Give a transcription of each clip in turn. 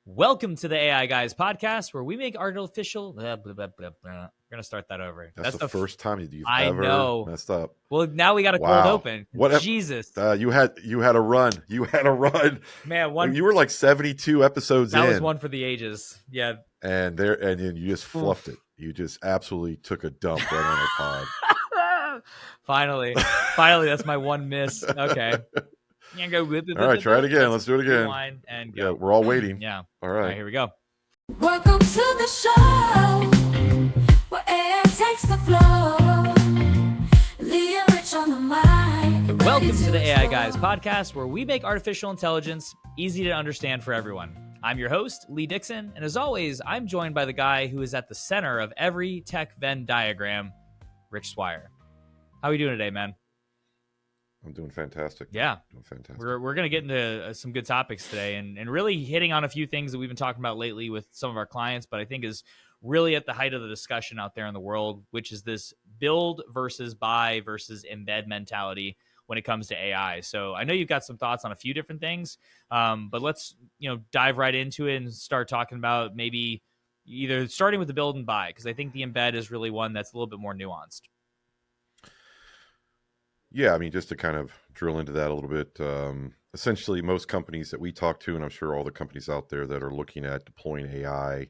Welcome to the AI Guys podcast, where we make artificial. Blah, blah, blah, blah, blah. We're gonna start that over. That's the first time you've I ever know. messed up. Well, now we got a cold Wow. open. What? Jesus, you had a run. You had a run. man, You were like 72 episodes that in. was one for the ages. Yeah, and then you just fluffed it. You just absolutely took a dump right on our pod. finally, that's my one miss. Okay. All right, try it again. Let's do it again. Rewind and go. Yeah, we're all waiting. Yeah. All All right. right, here we go. Welcome to the show, where air takes the floor. Lee and Rich on the mic. Welcome to the AI Guys podcast, where we make artificial intelligence easy to understand for everyone. I'm your host, Lee Dixon, and as always, I'm joined by the guy who is at the center of every tech Venn diagram, Rich Swier. How are you doing today, man? I'm doing fantastic. Yeah. Doing fantastic. We're going to get into some good topics today and really hitting on a few things that we've been talking about lately with some of our clients, but I think is really at the height of the discussion out there in the world, which is this build versus buy versus embed mentality when it comes to AI. So I know you've got some thoughts on a few different things, but let's dive right into it and start talking about maybe either starting with the build and buy, because I think the embed is really one that's a little bit more nuanced. Yeah, I mean, just to kind of drill into that a little bit, essentially most companies that we talk to, and I'm sure all the companies out there that are looking at deploying AI,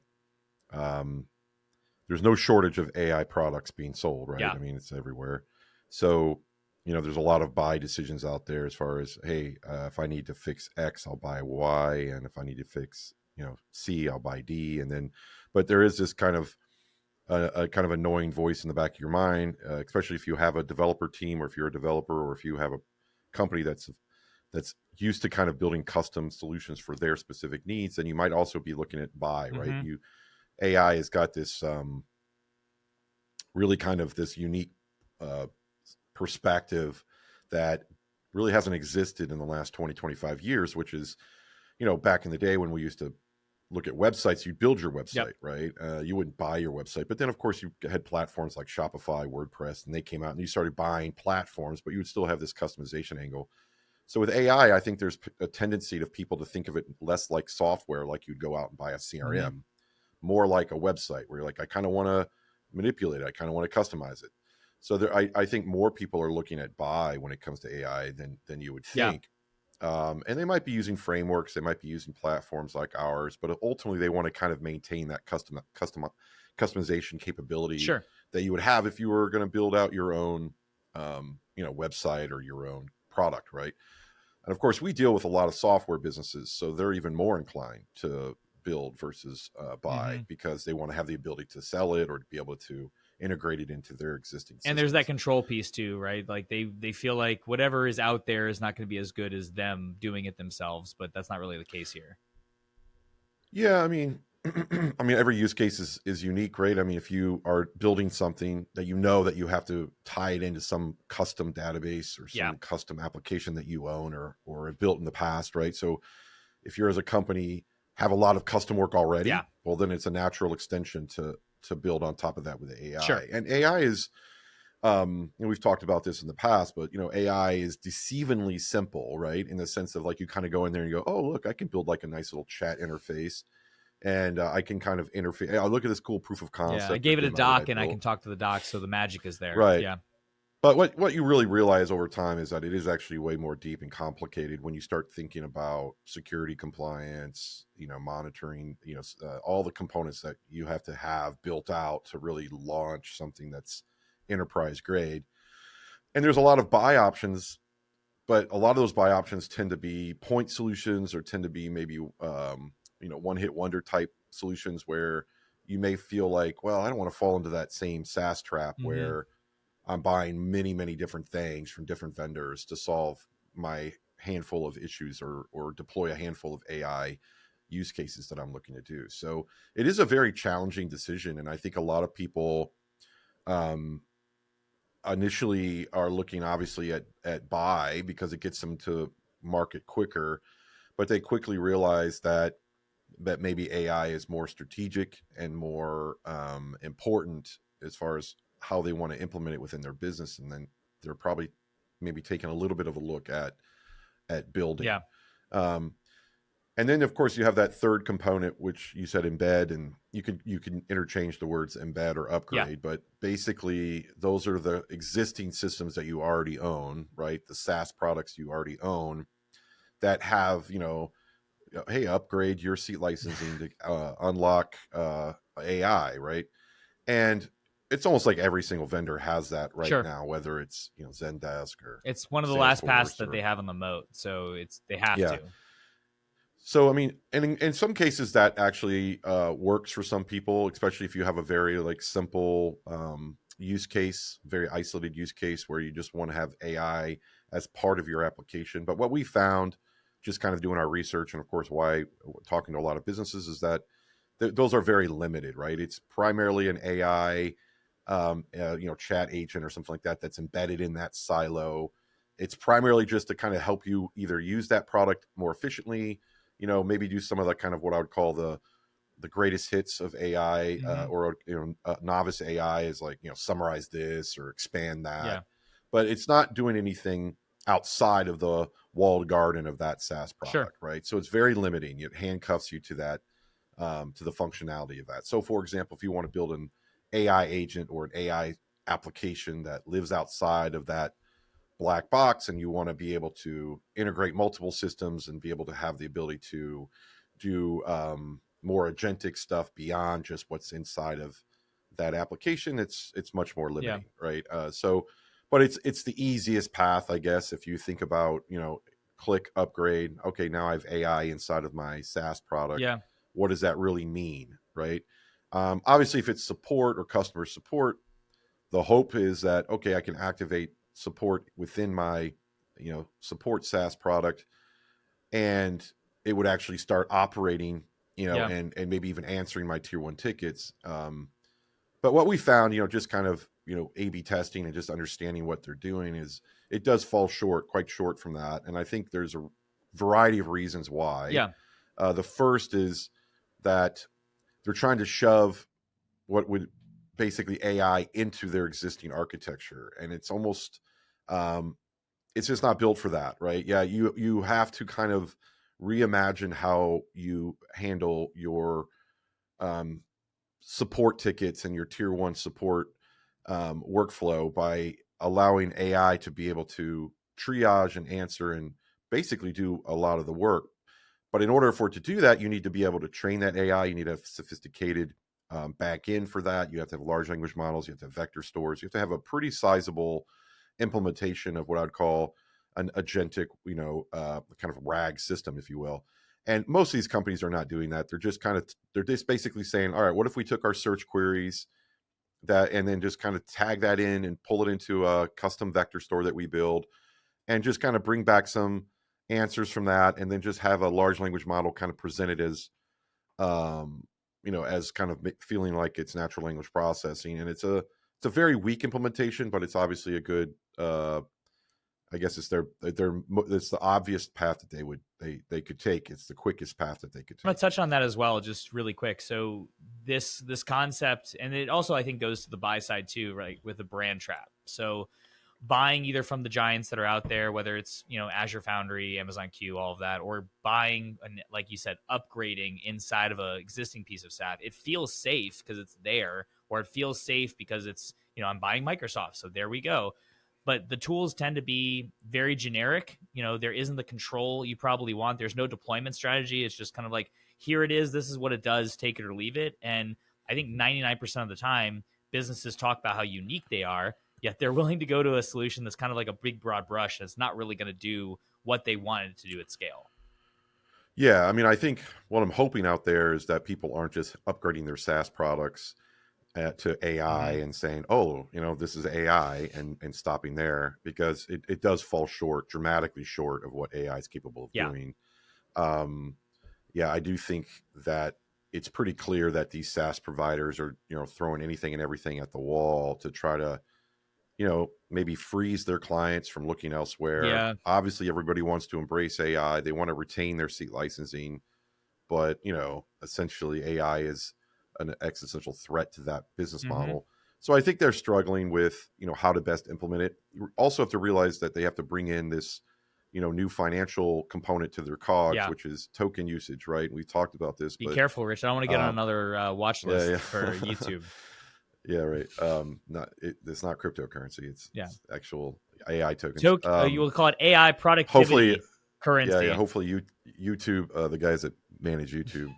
there's no shortage of AI products being sold, right? Yeah. I mean, it's everywhere. So, there's a lot of buy decisions out there as far as, hey, if I need to fix X, I'll buy Y. And if I need to fix, C, I'll buy D. But there is this kind of a kind of annoying voice in the back of your mind, especially if you have a developer team, or if you're a developer, or if you have a company that's used to kind of building custom solutions for their specific needs, then you might also be looking at buy, right? Mm-hmm. AI has got this really kind of this unique perspective that really hasn't existed in the last 20, 25 years, which is, back in the day when we used to look at websites, you build your website, Yep. right? You wouldn't buy your website. But then, of course, you had platforms like Shopify, WordPress, and they came out and you started buying platforms, but you would still have this customization angle. So with AI, I think there's a tendency of people to think of it less like software, like you'd go out and buy a CRM, more like a website where you're like, I kind of want to manipulate it. I kind of want to customize it. So I think more people are looking at buy when it comes to AI than you would think. Yeah. And they might be using frameworks, they might be using platforms like ours, but ultimately they want to kind of maintain that customization capability that you would have if you were going to build out your own, website or your own product, right? And of course, we deal with a lot of software businesses, so they're even more inclined to build versus buy because they want to have the ability to sell it or to be able to integrate it into their existing systems. And there's that control piece too, right? Like they feel like whatever is out there is not going to be as good as them doing it themselves, but that's not really the case here. Yeah, I mean, every use case is unique, right? I mean, if you are building something that that you have to tie it into some custom database or some custom application that you own or have built in the past, right? So if you're as a company have a lot of custom work already, well, then it's a natural extension to build on top of that with AI. Sure. And AI is, we've talked about this in the past, but AI is deceivingly simple, right? In the sense of like, you kind of go in there and you go, oh, look, I can build like a nice little chat interface and I can kind of interface. Hey, look at this cool proof of concept. Yeah, I gave it a doc and I can talk to the doc. So the magic is there. Right. Yeah. But what you really realize over time is that it is actually way more deep and complicated when you start thinking about security compliance, monitoring, all the components that you have to have built out to really launch something that's enterprise grade. And there's a lot of buy options, but a lot of those buy options tend to be point solutions or tend to be maybe, one hit wonder type solutions where you may feel like, well, I don't want to fall into that same SaaS trap where I'm buying many, many different things from different vendors to solve my handful of issues or deploy a handful of AI use cases that I'm looking to do. So it is a very challenging decision. And I think a lot of people initially are looking obviously at buy because it gets them to market quicker, but they quickly realize that maybe AI is more strategic and more important as far as how they want to implement it within their business. And then they're probably maybe taking a little bit of a look at building. Yeah. And then of course you have that third component, which you said embed, and you can interchange the words embed or Yeah, upgrade, but basically those are the existing systems that you already own, right? The SaaS products you already own that have, hey, upgrade your seat licensing to unlock AI, right? And it's almost like every single vendor has that right sure. now, whether it's Zendesk or It's one of the last pass Salesforce that they or have on the moat, so they have yeah. to. So I mean, and in some cases that actually works for some people, especially if you have a very like simple use case, very isolated use case where you just want to have AI as part of your application. But what we found, just kind of doing our research, and of course why talking to a lot of businesses, is that those are very limited, right? It's primarily an AI, chat agent or something like that that's embedded in that silo. It's primarily just to kind of help you either use that product more efficiently, maybe do some of the kind of what I would call the greatest hits of AI, Hmm. or novice AI is like summarize this or expand Yeah, that, but it's not doing anything outside of the walled garden of that SaaS sure. product, right? So it's very limiting. It handcuffs you to that, to the functionality of that. So, for example, if you want to build an AI agent or an AI application that lives outside of that black box, and you want to be able to integrate multiple systems and be able to have the ability to do more agentic stuff beyond just what's inside of that application, it's much more Yeah, limiting, right? But it's the easiest path, I guess, if you think about click upgrade. Okay, now I have AI inside of my SaaS product. yeah, What does that really mean, right? Obviously, if it's support or customer support, the hope is that, okay, I can activate support within my support SaaS product, and it would actually start operating, yeah. and maybe even answering my tier one tickets. But what we found, just kind of A/B testing and just understanding what they're doing, is it does fall short, quite short from that. And I think there's a variety of reasons why. Yeah. The first is that they're trying to shove what would basically AI into their existing architecture, and it's almost it's just not built for that, right? Yeah, you have to kind of reimagine how you handle your um, support tickets and your tier one support workflow by allowing AI to be able to triage and answer and basically do a lot of the work. But in order for it to do that, you need to be able to train that AI. You need to have sophisticated back end for that. You have to have large language models. You have to have vector stores. You have to have a pretty sizable implementation of what I'd call an agentic, kind of RAG system, if you will. And most of these companies are not doing that. They're just basically saying, all right, what if we took our search queries that and then just kind of tag that in and pull it into a custom vector store that we build, and just kind of bring back some answers from that, and then just have a large language model kind of presented as as kind of feeling like it's natural language processing. And it's a very weak implementation, but it's obviously a good I guess it's it's the obvious path that they could take. It's the quickest path that they could I'm gonna take. touch on that as well, just really quick. So this concept, and it also I think goes to the buy side too, right? With the brand trap. So buying either from the giants that are out there, whether it's Azure Foundry, Amazon Q, all of that, or buying, like you said, upgrading inside of an existing piece of SaaS, it feels safe because it's there, or it feels safe because it's I'm buying Microsoft, so there we go. But the tools tend to be very generic. There isn't the control you probably want. There's no deployment strategy. It's just kind of like, here it is. This is what it does. Take it or leave it. And I think 99% of the time, businesses talk about how unique they are, yet they're willing to go to a solution that's kind of like a big broad brush that's not really going to do what they wanted it to do at scale. Yeah, I mean, I think what I'm hoping out there is that people aren't just upgrading their SaaS products to AI Mm-hmm. and saying, oh, this is AI, and stopping there, because it does fall short, dramatically short of what AI is capable of Yeah. doing. Um, yeah, I do think that it's pretty clear that these SaaS providers are, throwing anything and everything at the wall to try to, maybe freeze their clients from looking elsewhere. Yeah. Obviously, everybody wants to embrace AI. They want to retain their seat licensing, but essentially AI is an existential threat to that business Mm-hmm. model. So I think they're struggling with how to best implement it. You also have to realize that they have to bring in this new financial component to their COGS, Yeah. which is token usage, right? We've talked about this. Be but careful, Rich. I don't want to get on another watch list yeah. for YouTube. Yeah, right. It's not cryptocurrency. It's actual AI tokens. You will call it AI productivity Hopefully, currency. yeah. Hopefully, YouTube, the guys that manage YouTube,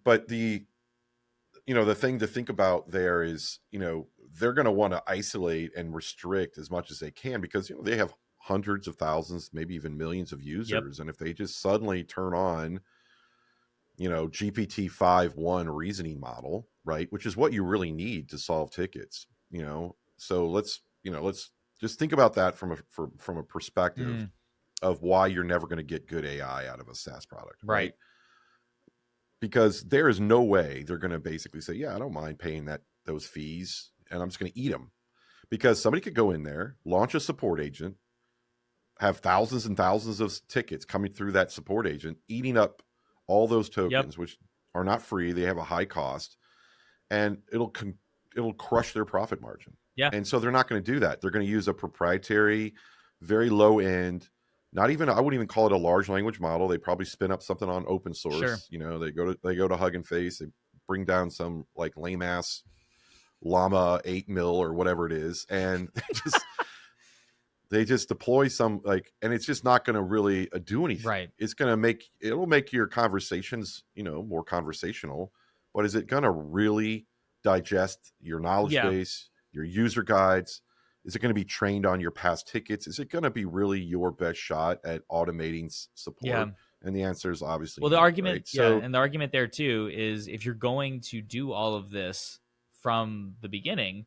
but the thing to think about there is, they're going to want to isolate and restrict as much as they can, because they have hundreds of thousands, maybe even millions of users, and if they just suddenly turn on GPT-5.1 reasoning model, right, which is what you really need to solve tickets, so let's just think about that from a perspective of why you're never going to get good AI out of a SaaS product, right? Because there is no way they're going to basically say, yeah, I don't mind paying those fees, and I'm just going to eat them, because somebody could go in there, launch a support agent, have thousands and thousands of tickets coming through that support agent, eating up all those tokens, which are not free. They have a high cost, and it'll crush their profit margin. Yeah. And so they're not going to do that. They're going to use a proprietary, very low end, I wouldn't even call it a large language model. They probably spin up something on open source. Sure. They go to Hugging Face, they bring down some like lame ass llama 8 mil or whatever it is, and they just deploy some, and it's just not going to really do anything. Right. It'll make your conversations, more conversational, but is it going to really digest your knowledge base, your user guides? Is it going to be trained on your past tickets? Is it going to be really your best shot at automating support? Yeah. And the answer is obviously the argument, right? So, and the argument there too is, if you're going to do all of this from the beginning,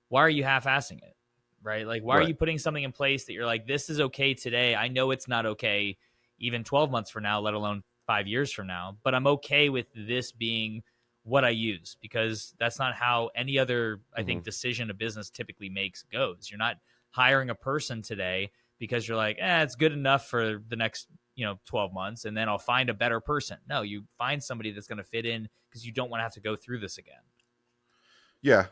why are you half-assing it, right? Like, why are you putting something in place that you're like, this is okay today? I know it's not okay even 12 months from now, let alone 5 years from now, but I'm okay with this being what I use, because that's not how any other, I think, decision a business typically makes goes. You're not hiring a person today because you're like, it's good enough for the next 12 months, and then I'll find a better person. No, you find somebody that's going to fit in, because you don't want to have to go through this again. Yeah.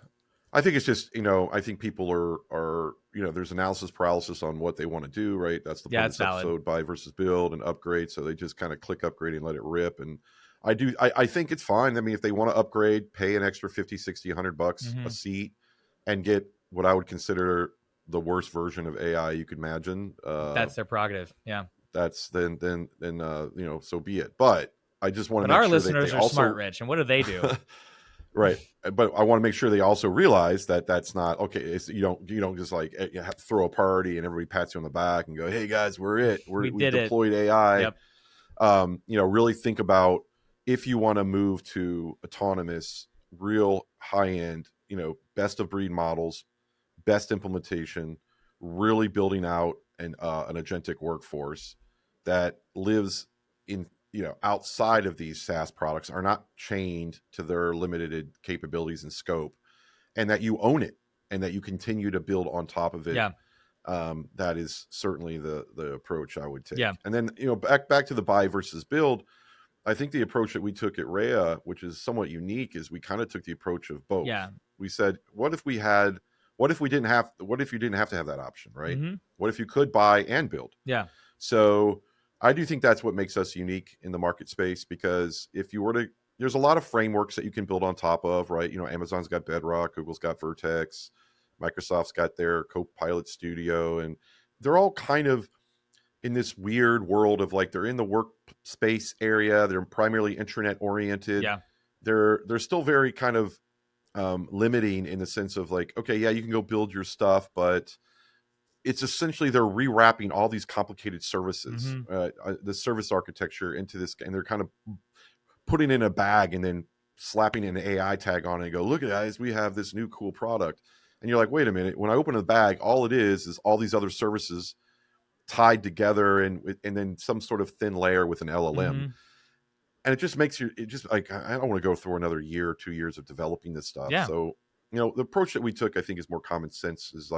I think it's just, I think people are there's analysis paralysis on what they want to do, right? That's the point of this episode, buy versus build and upgrade. So they just kind of click upgrade and let it rip. And I think it's fine. I mean, if they want to upgrade, pay an extra 50, 60, $100 a seat and get what I would consider the worst version of AI you could imagine. That's their prerogative. Yeah. That's then so be it. But I just want to make our sure listeners they are also, smart, Rich. And what do they do? Right. But I want to make sure they also realize that that's not okay. It's, you don't just like have to throw a party and everybody pats you on the back and go, hey guys, we deployed AI. Yep. Really think about, if you want to move to autonomous, real high end, best of breed models, best implementation, really building out an agentic workforce that lives in, outside of these SaaS products, are not chained to their limited capabilities and scope, and that you own it and that you continue to build on top of it. Yeah. That is certainly the approach I would take. Yeah. And then, back to the buy versus build, I think the approach that we took at Rhea, which is somewhat unique, is we kind of took the approach of both. Yeah. We said, what if you didn't have to have that option, right? Mm-hmm. What if you could buy and build? Yeah. So I do think that's what makes us unique in the market space, because there's a lot of frameworks that you can build on top of, right? Amazon's got Bedrock, Google's got Vertex, Microsoft's got their Copilot Studio, and they're all kind of in this weird world of they're in the workspace area. They're primarily intranet oriented. Yeah. They're still very kind of limiting in the sense of okay, yeah, you can go build your stuff, but it's essentially they're rewrapping all these complicated services, the service architecture into this, and they're kind of putting it in a bag and then slapping an AI tag on it and go, look, guys, we have this new cool product. And you're like, wait a minute, when I open the bag, all it is all these other services tied together and then some sort of thin layer with an LLM. And it just makes I don't want to go through another year or 2 years of developing this stuff. Yeah. So, the approach that we took, I think, is more common sense, is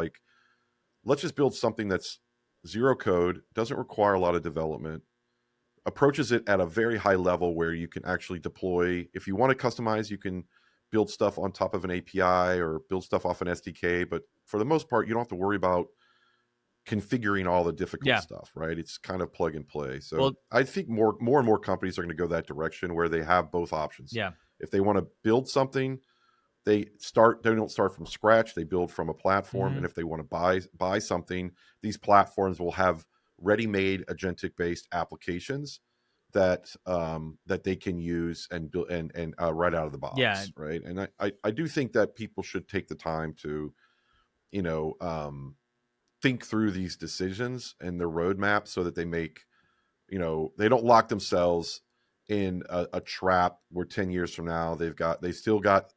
let's just build something that's zero code, doesn't require a lot of development, approaches it at a very high level where you can actually deploy. If you want to customize, you can build stuff on top of an API or build stuff off an SDK. But for the most part, you don't have to worry about configuring all the difficult Yeah. stuff, right? It's kind of plug and play. So Well- I think more and more companies are going to go that direction where they have both options. Yeah. If they want to build something, they don't start from scratch. They build from a platform. Mhm. And if they want to buy something, these platforms will have ready-made agentic-based applications that that they can use and build and right out of the box. Yeah. Right. And I do think that people should take the time to, think through these decisions and their roadmap so that they make, they don't lock themselves in a trap where 10 years from now they still got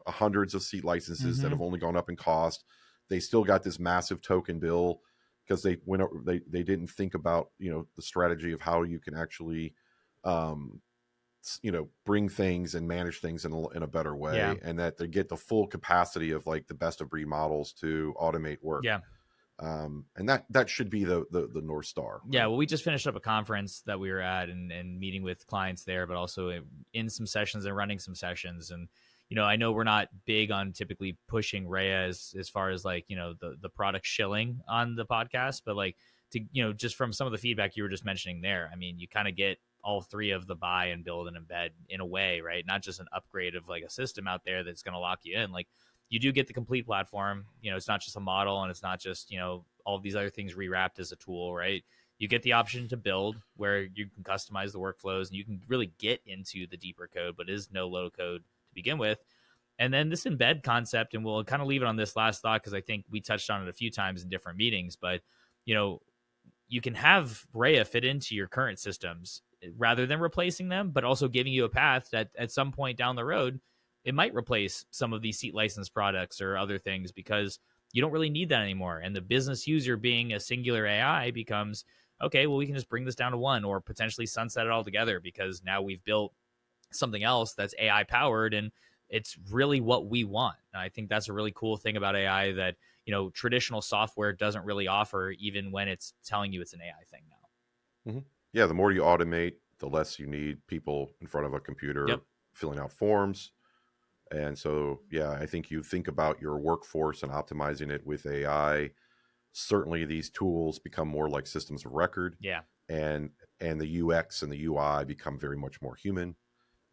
hundreds of seat licenses that Mhm. have only gone up in cost. They still got this massive token bill because they didn't think about, the strategy of how you can actually, bring things and manage things in a better way, Yeah. and that they get the full capacity of like the best of breed models to automate work. Yeah. And that should be the North Star. Yeah, right? well, we just finished up a conference that we were at and meeting with clients there, but also in some sessions and running some sessions. And, I know we're not big on typically pushing Rhea as far as like, the product shilling on the podcast, but like to, just from some of the feedback you were just mentioning there, I mean, you kind of get all three of the buy and build and embed in a way, right? Not just an upgrade of like a system out there that's going to lock you in. Like you do get the complete platform. It's not just a model and it's not just, all of these other things rewrapped as a tool, right? You get the option to build where you can customize the workflows and you can really get into the deeper code, but is no low code to begin with. And then this embed concept, and we'll kind of leave it on this last thought because I think we touched on it a few times in different meetings, but you can have Rhea fit into your current systems rather than replacing them, but also giving you a path that at some point down the road, it might replace some of these seat license products or other things because you don't really need that anymore. And the business user being a singular AI becomes, okay, well, we can just bring this down to one or potentially sunset it altogether because now we've built something else that's AI powered and it's really what we want. And I think that's a really cool thing about AI that, traditional software doesn't really offer, even when it's telling you it's an AI thing now. Mm-hmm. Yeah. The more you automate, the less you need people in front of a computer Yep. filling out forms. And so, yeah, I think you think about your workforce and optimizing it with AI. Certainly these tools become more like systems of record. Yeah. And the UX and the UI become very much more human.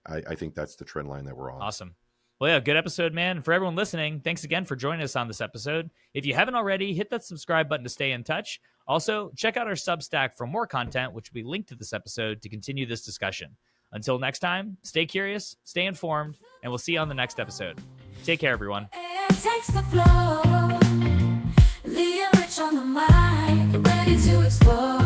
I think that's the trend line that we're on. Awesome. Well, yeah, good episode, man. For everyone listening, thanks again for joining us on this episode. If you haven't already, hit that subscribe button to stay in touch. Also, check out our Substack for more content, which will be linked to this episode to continue this discussion. Until next time, stay curious, stay informed, and we'll see you on the next episode. Take care, everyone. It takes the flow, leave rich on the mind, ready to explore.